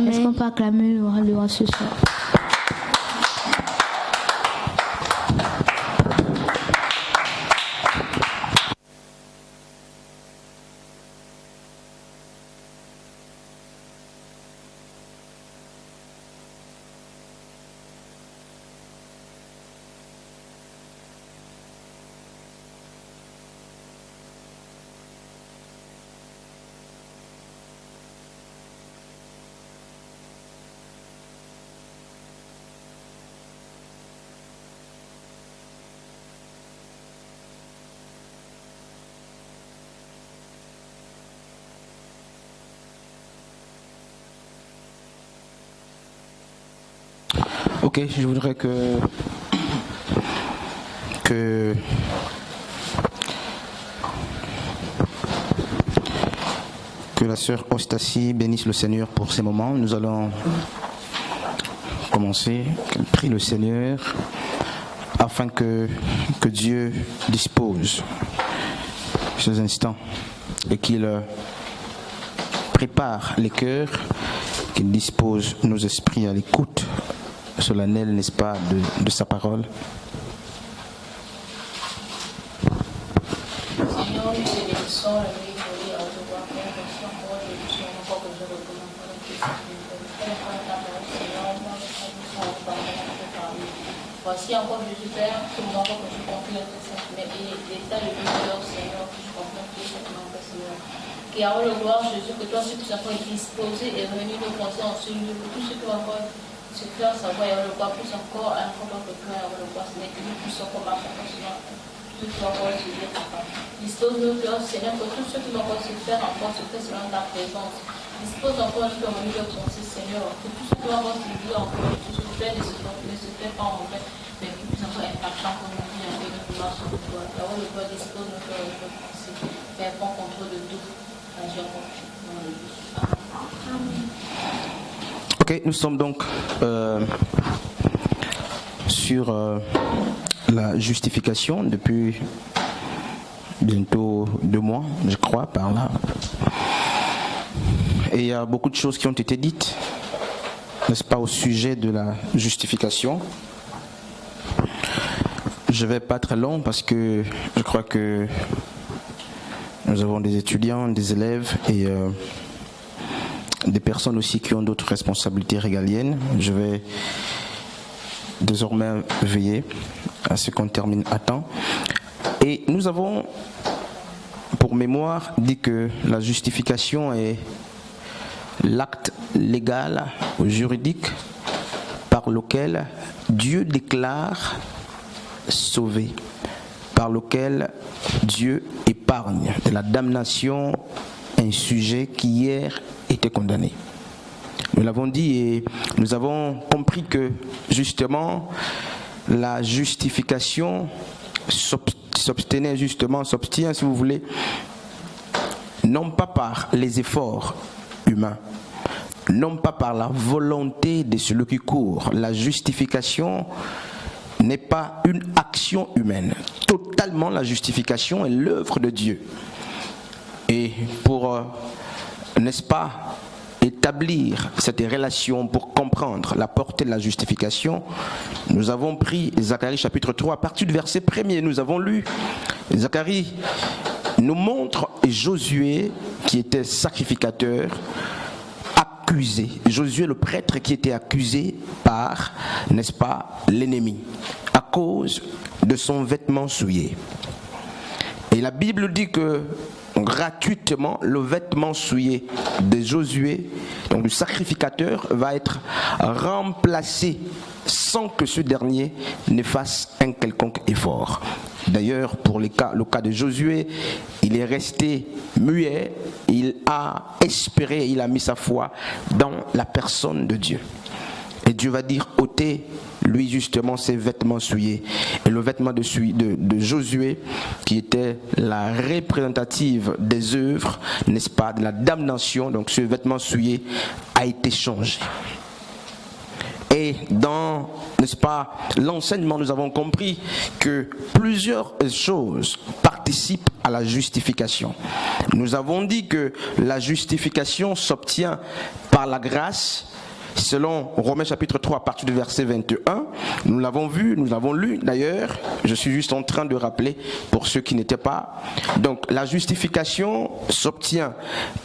Est-ce qu'on peut acclamer le roi ce soir? Ok, je voudrais que la sœur Ostasie bénisse le Seigneur pour ces moments. Nous allons commencer. Qu'elle prie le Seigneur afin que Dieu dispose ces instants et qu'il prépare les cœurs, qu'il dispose nos esprits à l'écoute solennelle, n'est-ce pas, de sa parole. Seigneur, nous te bénissons la nuit volée à devoir faire merci encore de Dieu, encore que je recommande pour le Christ. Seigneur, moi je prie que ça va parler. Voici encore Jésus Père, tout le monde que je confie à tes saints, mais l'état de cœur, Seigneur, que je confie à tes saints, Seigneur. Qui a le gloire, Jésus, que toi, ceux qui sont encore disposés et venus nous penser en ce lieu, tous ceux qui ont encore ce cœur, savoir, et le voir plus encore, encore que cœur, le voir, ce n'est que nous puissions encore marcher Seigneur. Tous ceux qui vont encore se dire, Papa. Dispose nos cœurs, Seigneur, que tous ceux qui vont encore se faire encore se faire selon ta présence. Dispose encore nous comme venir de penser, Seigneur, que tous ceux qui vont encore se dire encore, que se fait ne se fait pas en vain, mais que puisse encore impactant pour nous vie, et nous pouvoir sur le toit. Car le Père dispose nos cœurs et nos pensées. Père, prends contrôle de tout. Ok, nous sommes donc sur la justification depuis bientôt 2 mois, je crois, par là. Et il y a beaucoup de choses qui ont été dites, n'est-ce pas, au sujet de la justification. Je ne vais pas être long parce que je crois que nous avons des étudiants, des élèves et des personnes aussi qui ont d'autres responsabilités régaliennes. Je vais désormais veiller à ce qu'on termine à temps. Et nous avons, pour mémoire, dit que la justification est l'acte légal ou juridique par lequel Dieu déclare sauvé, par lequel Dieu épargne de la damnation un sujet qui hier était condamné. Nous l'avons dit et nous avons compris que justement la justification s'obtient si vous voulez, non pas par les efforts humains, non pas par la volonté de celui qui court. La justification n'est pas une action humaine. Totalement, la justification est l'œuvre de Dieu. Et pour, n'est-ce pas, établir cette relation, pour comprendre la portée de la justification, nous avons pris Zacharie chapitre 3, à partir du verset 1er, nous avons lu. Zacharie nous montre Josué, qui était sacrificateur, accusé. Josué, le prêtre, qui était accusé par, n'est-ce pas, l'ennemi, à cause de son vêtement souillé. Et la Bible dit que gratuitement, le vêtement souillé de Josué, donc du sacrificateur, va être remplacé sans que ce dernier ne fasse un quelconque effort. D'ailleurs, pour le cas de Josué, il est resté muet, il a espéré, il a mis sa foi dans la personne de Dieu. Et Dieu va dire, ôtez lui justement ses vêtements souillés. Et le vêtement de Josué, qui était la représentative des œuvres, n'est-ce pas, de la damnation, donc ce vêtement souillé a été changé. Et dans, n'est-ce pas, l'enseignement, nous avons compris que plusieurs choses partaient participe à la justification. Nous avons dit que la justification s'obtient par la grâce, selon Romains chapitre 3 à partir du verset 21. Nous l'avons vu, nous l'avons lu d'ailleurs. Je suis juste en train de rappeler pour ceux qui n'étaient pas. Donc la justification s'obtient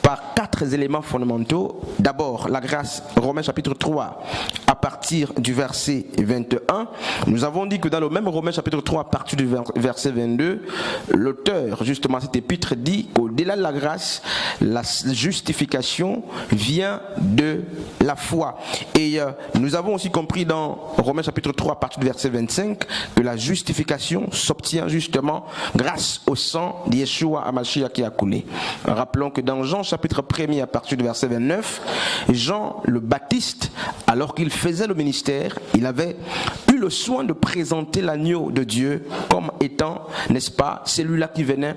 par 4 éléments fondamentaux. D'abord la grâce, Romains chapitre 3 à partir du verset 21. Nous avons dit que dans le même Romains chapitre 3 à partir du verset 22, l'auteur justement cet épître dit qu'au-delà de la grâce, la justification vient de la foi. Et nous avons aussi compris dans Romains chapitre 3 à partir du verset 25 que la justification s'obtient justement grâce au sang d'Yeshua HaMashiach qui a coulé. Rappelons que dans Jean chapitre 1 à partir du verset 29, Jean le Baptiste, alors qu'il faisait le ministère, il avait eu le soin de présenter l'agneau de Dieu comme étant, n'est-ce pas, celui-là qui venait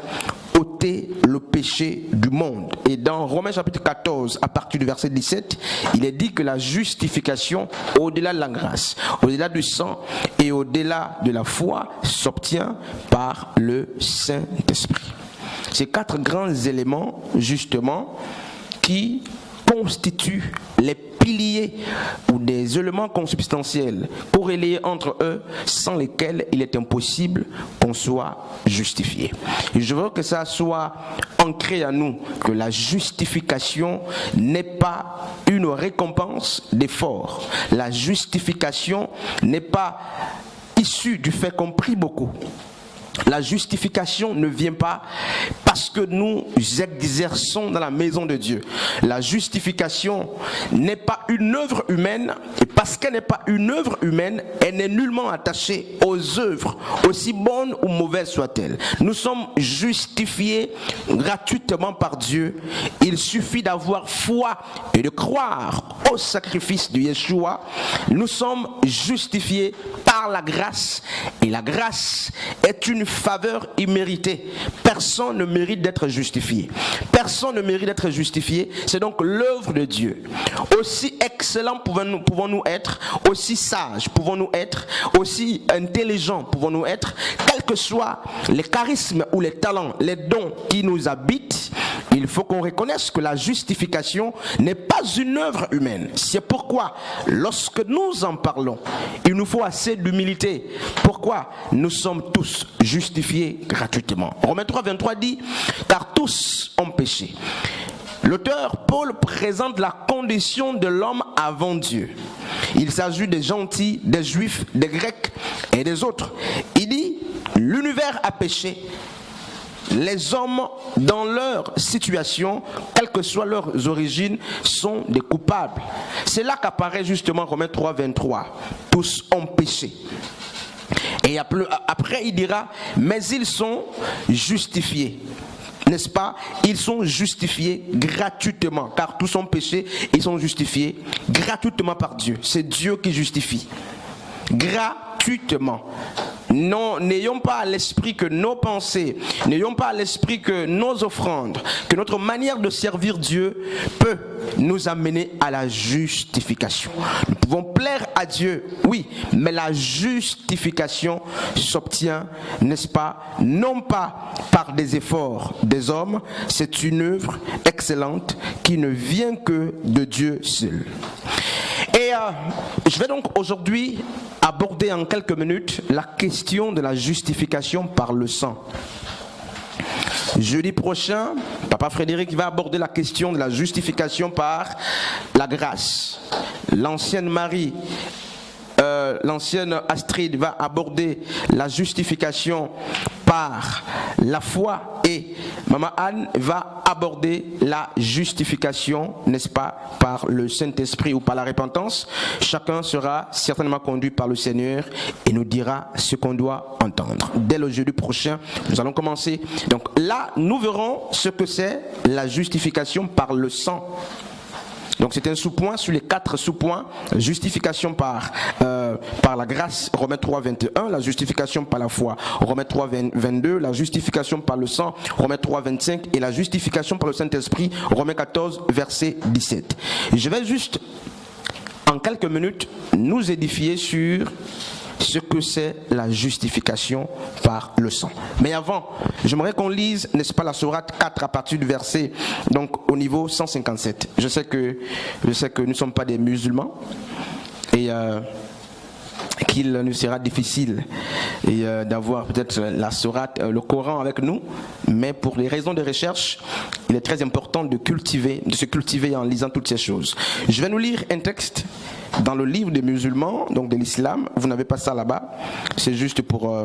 ôter le péché du monde. Et dans Romains chapitre 14 à partir du verset 17, il est dit que la justification au-delà de la grâce, au-delà du sang et au-delà de la foi s'obtient par le Saint-Esprit. Ces 4 grands éléments justement qui constituent les piliers ou des éléments consubstantiels corrélés entre eux sans lesquels il est impossible qu'on soit justifié. Et je veux que ça soit ancré à nous, que la justification n'est pas une récompense d'effort. La justification n'est pas issue du fait qu'on prie beaucoup. La justification ne vient pas parce que nous exerçons dans la maison de Dieu. La justification n'est pas une œuvre humaine, et parce qu'elle n'est pas une œuvre humaine, elle n'est nullement attachée aux œuvres, aussi bonnes ou mauvaises soient-elles. Nous sommes justifiés gratuitement par Dieu. Il suffit d'avoir foi et de croire au sacrifice de Yeshua. Nous sommes justifiés par la grâce, et la grâce est une faveur imméritée. Personne ne mérite d'être justifié. Personne ne mérite d'être justifié. C'est donc l'œuvre de Dieu. Aussi excellents pouvons-nous être, aussi sages pouvons-nous être, aussi intelligents pouvons-nous être, quels que soient les charismes ou les talents, les dons qui nous habitent. Il faut qu'on reconnaisse que la justification n'est pas une œuvre humaine. C'est pourquoi, lorsque nous en parlons, il nous faut assez d'humilité. Pourquoi? Nous sommes tous justifiés gratuitement. Romains 3, 23 dit, car tous ont péché. L'auteur Paul présente la condition de l'homme avant Dieu. Il s'agit des gentils, des juifs, des grecs et des autres. Il dit, l'univers a péché. Les hommes, dans leur situation, quelles que soient leurs origines, sont des coupables. C'est là qu'apparaît justement Romains 3, 23. Tous ont péché. Et après, il dira, mais ils sont justifiés. N'est-ce pas? Ils sont justifiés gratuitement, car tous ont péché, ils sont justifiés gratuitement par Dieu. C'est Dieu qui justifie. Gratuitement. Non, n'ayons pas à l'esprit que nos pensées, n'ayons pas à l'esprit que nos offrandes, que notre manière de servir Dieu peut nous amener à la justification. Nous pouvons plaire à Dieu, oui, mais la justification s'obtient, n'est-ce pas, non pas par des efforts des hommes, c'est une œuvre excellente qui ne vient que de Dieu seul. Et je vais donc aujourd'hui aborder en quelques minutes la question de la justification par le sang. Jeudi prochain, Papa Frédéric va aborder la question de la justification par la grâce. L'ancienne Marie, l'ancienne Astrid va aborder la justification par la foi et Maman Anne va aborder la justification, n'est-ce pas, par le Saint-Esprit ou par la repentance. Chacun sera certainement conduit par le Seigneur et nous dira ce qu'on doit entendre. Dès le jeudi prochain, nous allons commencer. Donc là, nous verrons ce que c'est la justification par le sang. Donc c'est un sous-point sur les 4 sous-points. Justification par la grâce, Romains 3, 21. La justification par la foi, Romains 3, 22. La justification par le sang, Romains 3, 25. Et la justification par le Saint-Esprit, Romains 14, verset 17. Et je vais juste, en quelques minutes, nous édifier sur ce que c'est la justification par le sang. Mais avant, j'aimerais qu'on lise, n'est-ce pas, la sourate 4 à partir du verset, donc au niveau 157. Je sais que nous ne sommes pas des musulmans et qu'il nous sera difficile d'avoir peut-être la sourate, le Coran avec nous, mais pour les raisons de recherche, il est très important de se cultiver en lisant toutes ces choses. Je vais nous lire un texte dans le livre des musulmans, donc de l'islam. Vous n'avez pas ça là-bas, c'est juste pour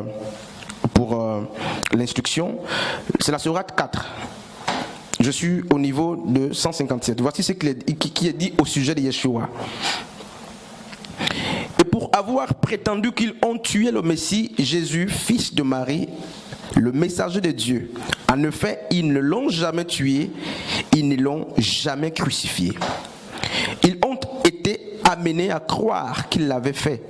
l'instruction. C'est la sourate 4. Je suis au niveau de 157. Voici ce qui est dit au sujet de Yeshua. Et pour avoir prétendu qu'ils ont tué le Messie, Jésus, fils de Marie, le messager de Dieu, en effet, ils ne l'ont jamais tué, ils ne l'ont jamais crucifié. Ils ont été amenés à croire qu'il l'avait fait.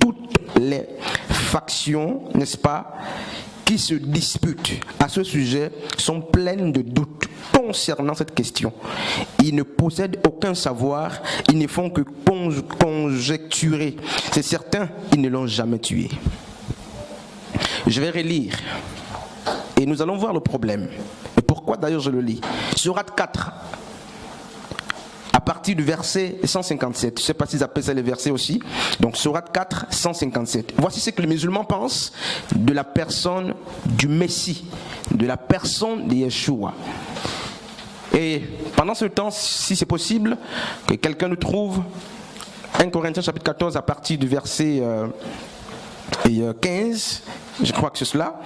Toutes les factions, n'est-ce pas, qui se disputent à ce sujet sont pleines de doutes concernant cette question. Ils ne possèdent aucun savoir, ils ne font que conjecturer. C'est certain, ils ne l'ont jamais tué. Je vais relire et nous allons voir le problème. Et pourquoi d'ailleurs je le lis. Sourate 4, à partir du verset 157. Je ne sais pas s'ils appellent ça les versets aussi. Donc sourate 4, 157. Voici ce que les musulmans pensent de la personne du Messie, de la personne de Yeshua. Et pendant ce temps, si c'est possible, que quelqu'un nous trouve 1 Corinthiens chapitre 14 à partir du verset 15, je crois que c'est cela.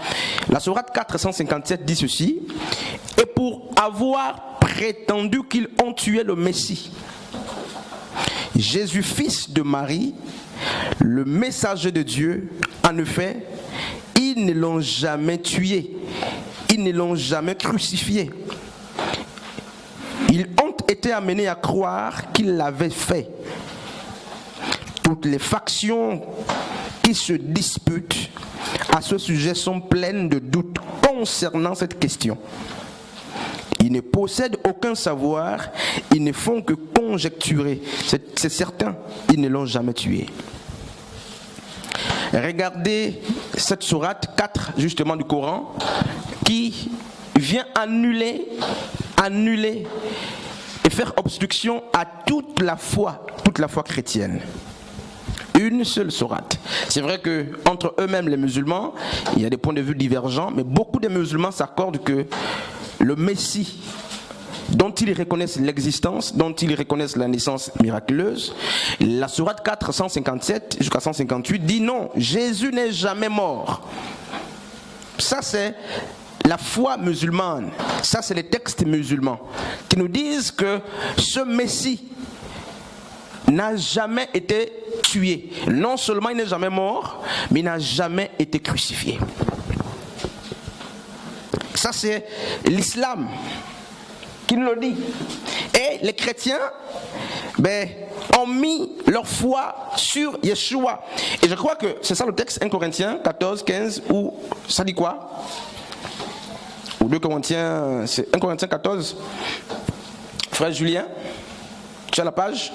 La sourate 4, 157 dit ceci. Et pour avoir prétendu qu'ils ont tué le Messie, Jésus, fils de Marie, le messager de Dieu, en effet, ils ne l'ont jamais tué, ils ne l'ont jamais crucifié. Ils ont été amenés à croire qu'il l'avait fait. Toutes les factions qui se disputent à ce sujet sont pleines de doutes concernant cette question. Ils ne possèdent aucun savoir, ils ne font que conjecturer. C'est certain, ils ne l'ont jamais tué. Regardez cette sourate 4 justement du Coran qui vient annuler et faire obstruction à toute la foi chrétienne. Une seule sourate. C'est vrai que entre eux-mêmes les musulmans, il y a des points de vue divergents, mais beaucoup de musulmans s'accordent que le Messie, dont ils reconnaissent l'existence, dont ils reconnaissent la naissance miraculeuse, la sourate 4, 157 jusqu'à 158 dit non, Jésus n'est jamais mort. Ça c'est la foi musulmane, ça c'est les textes musulmans qui nous disent que ce Messie n'a jamais été tué. Non seulement il n'est jamais mort, mais il n'a jamais été crucifié. Ça c'est l'islam qui nous le dit. Et les chrétiens ont mis leur foi sur Yeshua. Et je crois que c'est ça le texte 1 Corinthiens 14, 15, où ça dit quoi? Ou 2 Corinthiens, c'est 1 Corinthiens 14. Frère Julien, tu as la page?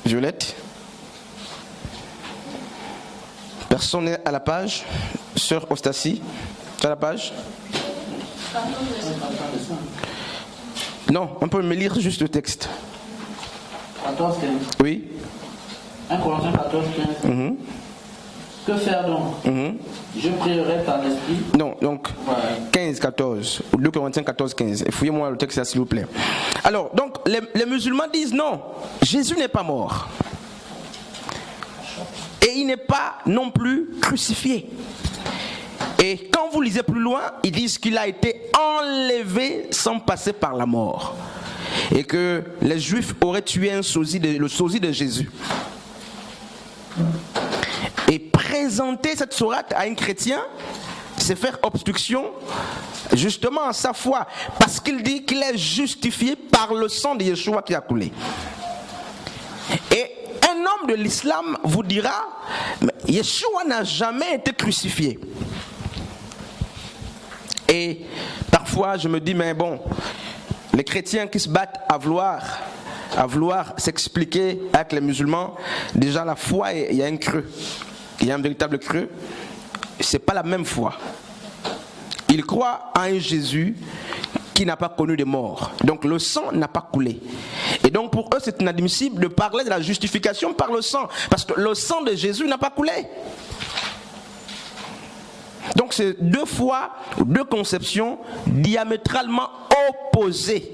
Violette. Personne n'est à la page. Sœur Ostassi, tu as la page? Non, on peut me lire juste le texte. 14, 15. Oui. 1 Corinthiens 14, 15. Que faire donc? Je prierai par l'esprit. Non, donc 15, 14. 2 Corinthiens 14, 15. Fouillez-moi le texte là, s'il vous plaît. Alors, donc, les musulmans disent non, Jésus n'est pas mort. Et il n'est pas non plus crucifié. Et quand vous lisez plus loin, ils disent qu'il a été enlevé sans passer par la mort. Et que les Juifs auraient tué le sosie de Jésus. Et présenter cette sourate à un chrétien, c'est faire obstruction justement à sa foi. Parce qu'il dit qu'il est justifié par le sang de Yeshua qui a coulé. Et un homme de l'islam vous dira, mais Yeshua n'a jamais été crucifié. Et parfois je me dis, mais bon, les chrétiens qui se battent à vouloir à vouloir s'expliquer avec les musulmans, déjà la foi, il y a un creux. Il y a un véritable creux. C'est pas la même foi. Ils croient en un Jésus qui n'a pas connu de mort. Donc le sang n'a pas coulé. Et donc pour eux, c'est inadmissible de parler de la justification par le sang. Parce que le sang de Jésus n'a pas coulé. Donc c'est deux fois, deux conceptions diamétralement opposées.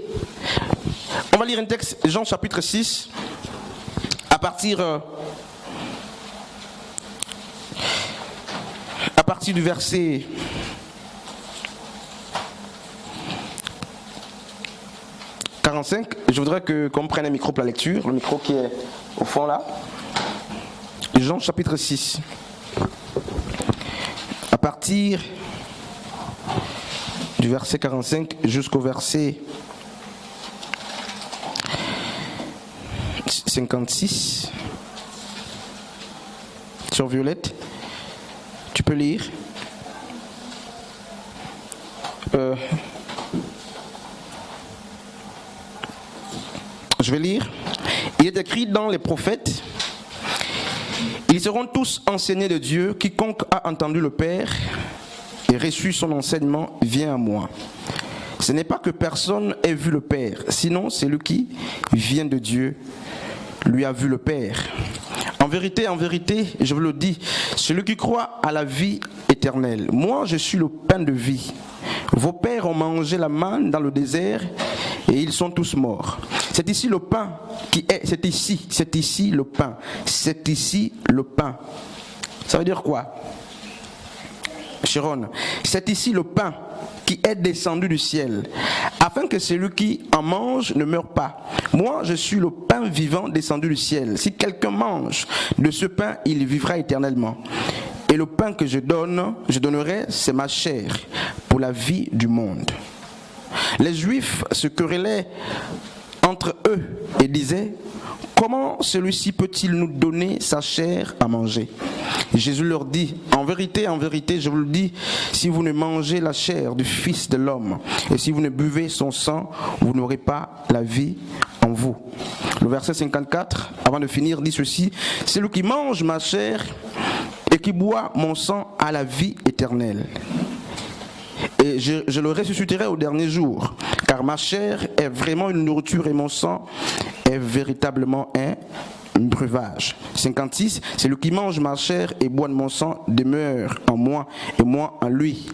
On va lire un texte, Jean chapitre 6, à partir du verset 45. Je voudrais qu'on prenne un micro pour la lecture, le micro qui est au fond là. Jean chapitre 6. À partir du verset 45 jusqu'au verset 56. Sur Violette, tu peux lire. Je vais lire. Il est écrit dans les prophètes: ils seront tous enseignés de Dieu. Quiconque a entendu le Père et reçu son enseignement vient à moi. Ce n'est pas que personne ait vu le Père, sinon celui qui vient de Dieu lui a vu le Père. En vérité, je vous le dis, celui qui croit à la vie éternelle. Moi, je suis le pain de vie. Vos pères ont mangé la manne dans le désert et ils sont tous morts. C'est ici le pain qui est, c'est ici le pain. C'est ici le pain. Ça veut dire quoi, Sharon? C'est ici le pain qui est descendu du ciel, afin que celui qui en mange ne meure pas. Moi, je suis le pain vivant descendu du ciel. Si quelqu'un mange de ce pain, il vivra éternellement. Et le pain que je donnerai, c'est ma chair pour la vie du monde. Les Juifs se querellaient entre eux et disaient: comment celui-ci peut-il nous donner sa chair à manger? Jésus leur dit: en vérité, je vous le dis, si vous ne mangez la chair du Fils de l'homme et si vous ne buvez son sang, vous n'aurez pas la vie en vous. Le verset 54, avant de finir, dit ceci: celui qui mange ma chair et qui boit mon sang a la vie éternelle. Et je le ressusciterai au dernier jour, car ma chair est vraiment une nourriture et mon sang est véritablement un breuvage. 56, celui qui mange ma chair et boit de mon sang demeure en moi et moi en lui.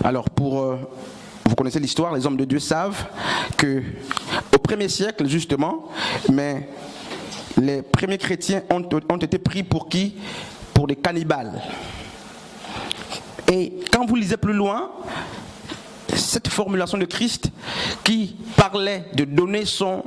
Alors vous connaissez l'histoire, les hommes de Dieu savent que au 1er siècle justement, mais les premiers chrétiens ont été pris pour qui? Pour des cannibales. Et quand vous lisez plus loin, cette formulation de Christ qui parlait de donner son